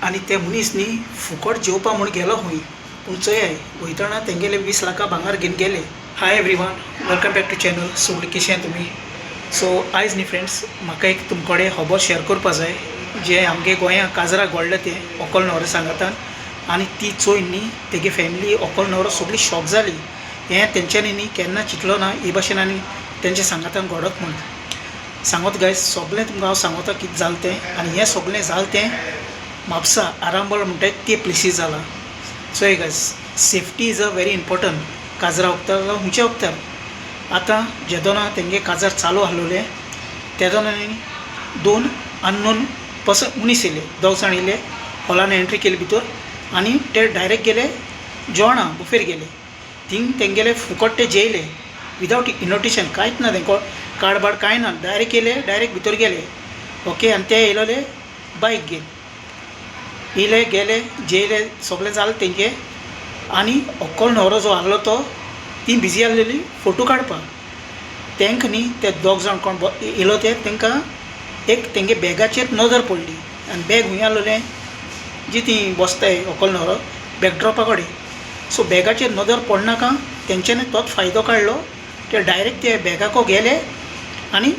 आणि ते मनीस न्ही फुकट जेवपा म्हूण गेलो खंय पूण चोय वयतना तेंगेले 20 लाखां भांगार घेवन गेले. Hi everyone, welcome back to channel. सगळीं कशें तुमी? सो आयज न्ही फ्रेंड्स म्हाका एक तुमचे कडेन खबर शेअर करपा जाय जे आमगे गोंया काजराक घडलें तें अकोल न्हवरो सांगातान. आनी ती चोय न्ही तेगे फॅमिली अकोल न्हवरो सगळी शॉक जाली. हें तेंच्यांनी न्ही केन्ना चिंतलो ना हे भाशेन आनी तेंच्या सांगातान घडत म्हूण. सांगत गायज सगळें तुमकां हांव सांगता कितें जालें तें. आनी हें सगळें जालें तें म्हापसा आरांबोल म्हणटात ते प्लेसीस जालां. सो हे guys safety is a very important. काजरा वखदां जावं खंयच्या वखदां. आतां जेदोना तेंगे काजार चालू आसलोले तेदोना दोन अननोन मनीस येयले, दोग जाण येयले, हॉलान एंट्री केली भितर आनी ते डायरेक्ट गेले जेवणा बुफेर गेले. थिंग तेंगेले फुकट ते जेयले विदावट इन्विटेशन, कांयच ना तेंको कार्ड बार्ड कांय ना. डायरेक्ट येयले, डायरेक्ट भितर गेले. ओके. आनी ते येयलोले बायक घेवन येयले गेले जेयले सगळें जालें तेंगे. आनी अक्कोल न्हवरो जो आहलो तो ती बिजी आसलेली फोटो काडपाक. तेंकां न्ही ते दोग जाण कोण येयलो ते तेंकां एक तेंगे बॅगाचेर नदर पडली आनी बॅग खंय आसलोलें जी ती बसताय अक्कोल न्हवरो बॅकड्रॉपा कडेन. सो बॅगाचेर नदर पडनाका तेंच्यांनी तोच फायदो काडलो. ते डायरेक्ट ते बॅगाको गेले आनी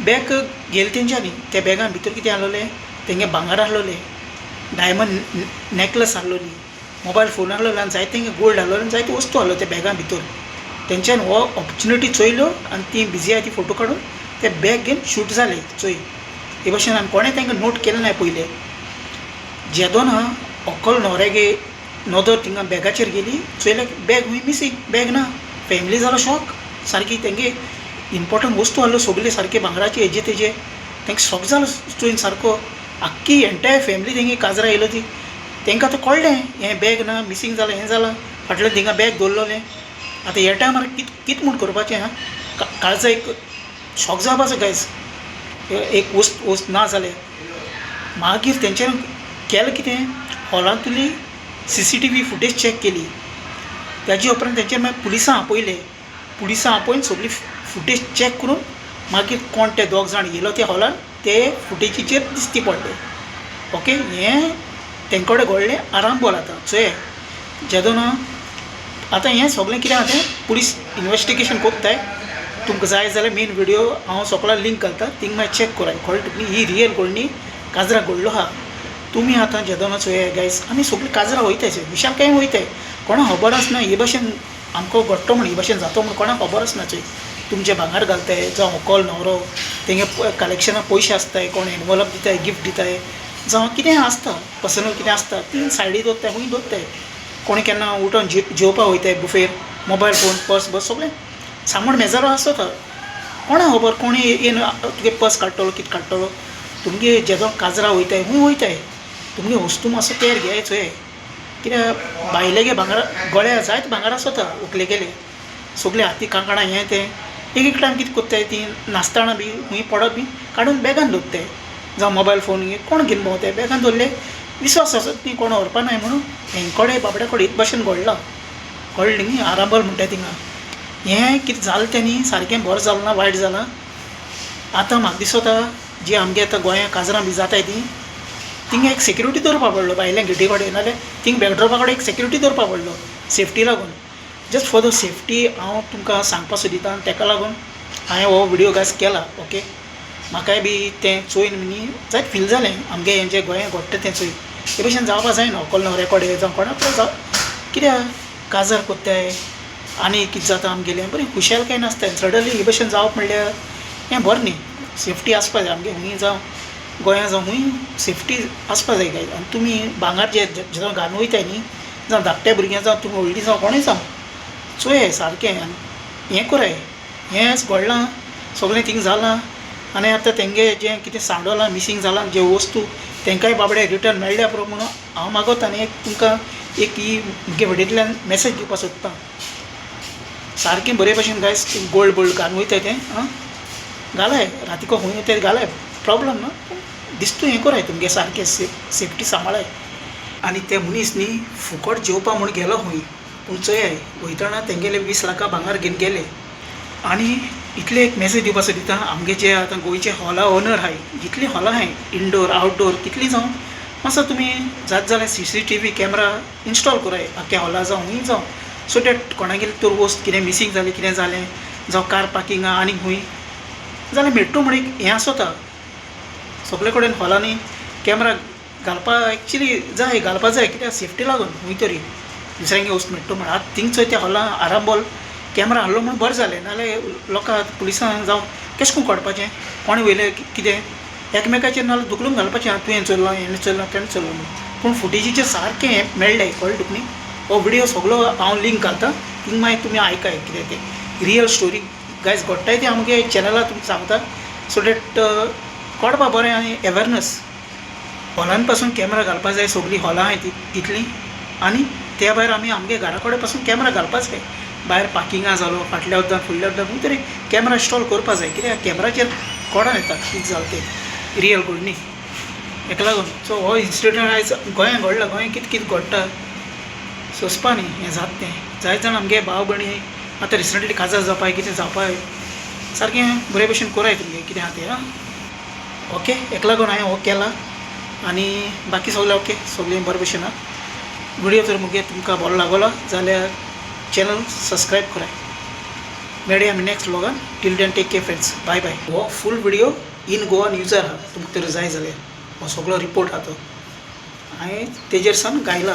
बॅग गेले तेंच्यांनी. त्या बॅगान भितर कितें आसलोलें तेंगे भांगार आसलोलें, डायमंड नेकलेस आसलोली, मोबायल फोन आसलोलो आनी जायते तेंगे गोल्ड आसलोलें आनी जायते वस्तू आसलो त्या बॅगा भितर. तेंच्यांनी हो ऑपॉर्च्युनिटी चोयलो आनी ती बिजी आसा ती फोटो काडून ते बॅग घेवन शूट जाले चोय. हे भाशेन आनी कोणें तेंकां नोट केलें ना पयलें. जेदोना अक्कोल न्हवऱ्यागे नदर थिंगा बॅगाचेर गेली चोयल्यार बॅग खंय मिसींग, बॅग ना. फॅमिली जालो शॉक सारकी. तेंगे इम्पॉर्टंट वस्तू आसल्यो सगळे सारके भांगराचे हेजे तेजे. तेंकां शॉक जालो चोयन सारको. आख्खी एंटायर फॅमिली तेंगे काजरा येयलो ती. तेंकां आतां कळ्ळें हें बॅग ना, मिसींग जालें, हें जालां, फाटल्यान थिंगा बॅग दवरलोलें. आतां ह्या टायमार कितें म्हूण करपाचें हां. काळजा एक शॉक जावपाचो गायज एक वस्त ना जाल्यार. मागीर तेंच्यांनी केलें कितें, हॉलांतली CCTV फुटेज चॅक केली. ताजे उपरांत तेंच्यांनी मागीर पुलिसां आपयले. पुलिसां आपयन सगळी फुटेज चॅक करून मागीर कोण ते दोग जाण येयलो त्या हॉलान ते फुटेजीचेर दिश्टी पडले. ओके. हें तेंचे कडेन घडलें आरांबोल. आतां चोय जेदोना आतां हें सगळें कितें आसा तें पुलीस इन्वेस्टिगेशन कोत्ताय. तुमकां जाय जाल्यार मेन व्हिडिओ हांव सगळ्या लिंक घालता, थिंग मागीर चॅक कराय कळटा तुमी. ही रियल घडणी काजरा घडलो आहा. तुमी आतां जेदोना चोय गायज आमी सगळीं काजरा वयताय, विशाल कांय वयताय. कोणाक खबर आसना हे भाशेन आमकां घडटो म्हूण, हे भाशेन जातो म्हूण कोणाक खबर आसना चोय. तुमचे भांगार घालताय जावं अक्कोल न्हवरो तेंगे कलेक्शनाक पयशे आसताय, कोण एनवलप दिताय, गिफ्ट दिताय, जावं कितें आसता पर्सनल कितें आसता ती सायडीक दवरताय, खंय दवरताय. कोणी केन्ना उठोन जेवपाक वयताय बुफेर, मोबायल फोन पर्स बस सगळें सामान मेजारो आसता. कोणाक खबर कोणी येवन तुगे पर्स काडटलो कितें काडटलो. तुमगे जेदो काजरा वयताय खंय वयताय तुमगे वस्तू मातसो केअर घेयाय चोय. कित्याक बायलेगे भांगर गळ्या जायते भांगार आसता व्हंकले गेले सगळे हाती कांकणां हें तें. एक टायम कितें कोत्ताय ती नासतना बी खंय पडत बी काडून बॅगान दवरताय. जावं मोबायल फोन कोण घेवन भोंवताय बॅगान दवरले विश्वास आसत न्ही कोण व्हरपा नाय म्हणून. हेंकोडे बाबड्या कडेन एक भाशेन घडलां. कळ्ळें न्ही आरांबोल म्हणटाय थिंगा. हें कितें जालें तें न्ही सारकें बरें जालें ना वायट जालां. आतां म्हाका दिसता जी आमगे आतां गोंया काजरां बी जाताय ती थिंगा एक सेक्युरिटी दवरपा पडलो बायल्या गेटी कडेन, नाल्यार थिंग बॅकड्रॉपा कडेन एक सेक्युरिटी दवरपा पडलो सेफ्टी लागून. जस्ट फॉर द सेफ्टी हांव तुमकां सांगपा सोदितां आनी ताका लागून हांवें हो व्हिडिओ गायज केला. ओके. म्हाकाय बी तें चोयन न्ही जायत फील जालें आमगे हें जें गोंया घडटा तें चोय. हे भशेन जावपा जायना अक्कोल न्हवऱ्या कडेन जावं कोणाक जावं. कित्याक काजार कोत्ताय आनी कितें जाता आमगेलें बरी खुशालकाय नासता. सडनली हे भशेन जावप म्हणल्यार हें बरें न्ही. सेफ्टी आसपा जाय आमगे खंय जावं गोंया जावं खंय सेफ्टी आसपा जाय गायज. आनी तुमी भांगार जे जेदो घालून वयताय न्ही जावं धाकट्या भुरग्यां जावं तुमी व्हडलीं जावं कोणूय जावं चोय सारकें आनी हें कराय. हें घडलां सगळें थिंग जालां. आनी आतां तेंगे जें कितें सांडलां मिसींग जालां जे वस्तू तेंकाय बाबडे रिटर्न मेळ्ळ्या पुरो म्हणून हांव मागोता आनी एक तुमकां एक ही मुगे व्हिडिओंतल्यान मॅसेज दिवपा सोदतां. सारकें बरे भशेन गायज गोल्ड बोल्ड घालून वयताय तें आं घालाय रातीको खंय वयताय घालाय प्रॉब्लम ना. दिसतो हें कराय तुमगे सारकें सेफ्टी सांबाळाय. आनी ते मनीस न्ही फुकट जेवपा म्हूण गेलो खंय पूण चोय वयतना तेंगेले 20 लाखां भांगार घेवन गेले. आनी इतले एक मॅसेज दिवपा सोदितां आमगे जे आतां गोंयचे हॉला ओनर आहाय जितलीं हॉलां आहाय इनडोर आवटडोर कितलीं जावं मातसो तुमी जात जाल्यार CCTV कॅमेरा इन्स्टॉल कराय आख्या हॉला जावं हूंय जावं, सो दॅट कोणागेर तर वस्त कितें मिसींग जालें कितें जालें जावं कार पार्किंगा आनीक हूंय जाल्यार मेट्टो म्हण एक हें आसोता. सगळे कडेन हॉलांनी कॅमेरा घालपा एक्चुली जाय, घालपा जाय कित्याक सेफ्टी लागून हूंय तरी दुसऱ्यांगे वस्त मेट्टो म्हण. आतां थिंग चोय त्या हॉलां आरांबोल कॅमेरा हाडलो म्हण बरें जालें, नाल्यार लोकां पुलिसांक जावं केश कोन्न काडपाचें, कोणें वयलें कितें एकामेकाचेर नाल्यार दुखलून घालपाचें, तुवें चल्लां हेणें चल्लां तेणें चल्लां म्हणून. पूण फुटेजीचेर सारकें हें मेळ्ळें, कळ्ळें तुका न्ही. हो व्हिडियो सगळो हांव लिंक घालतां, थिंग मागीर तुमी आयकाय कितें तें रियल स्टोरी गायज घडटाय तें आमगे चॅनलार तुमकां सांगता, सो दॅट कळपा बरें आनी अवेरनस. हॉलान पासून कॅमेरा घालपा जाय, सगळीं हॉलां आहाय तितलीं, आनी त्या भायर आमी आमगे घरा कडेन पासून कॅमेरा घालपा जाय. भायर पार्किंगां जालो फाटल्या वद्दान फुडल्या वद्दान खंय तरी कॅमेरा इन्स्टॉल करपा जाय, कित्याक कॅमेराचेर कोडान येता कितें जालें तें रियल घडणी. हेका लागून सो हो इन्सिडंट आयज गोंयांत घडला. गोंयांत कितें कितें घडटा सोंसपा न्ही हें जाता तें. जायत जाण आमगे भाव भयणी आतां रिसंटली काजार जावपाय कितें जावपाय, सारकें बरे भशेन कोराय तुमगे कितें आहा तें. आं ओके, हेका लागून हांवें हो केला आनी बाकी सगळें ओके, सगळें बरे भशेन आहा. व्हिडियो जर मुगे तुमकां बरो लागलो जाल्यार चॅनल सबस्क्रायब कराय. मेळया आमी नेक्स्ट व्लॉगान. Till then take care friends, bye bye. हो फूल व्हिडियो इन गोवा न्यूजार आहा, तुमकां तर जाय जाल्यार हो सगळो रिपोर्ट आहा तो हांवें तेजेर सावन गायला.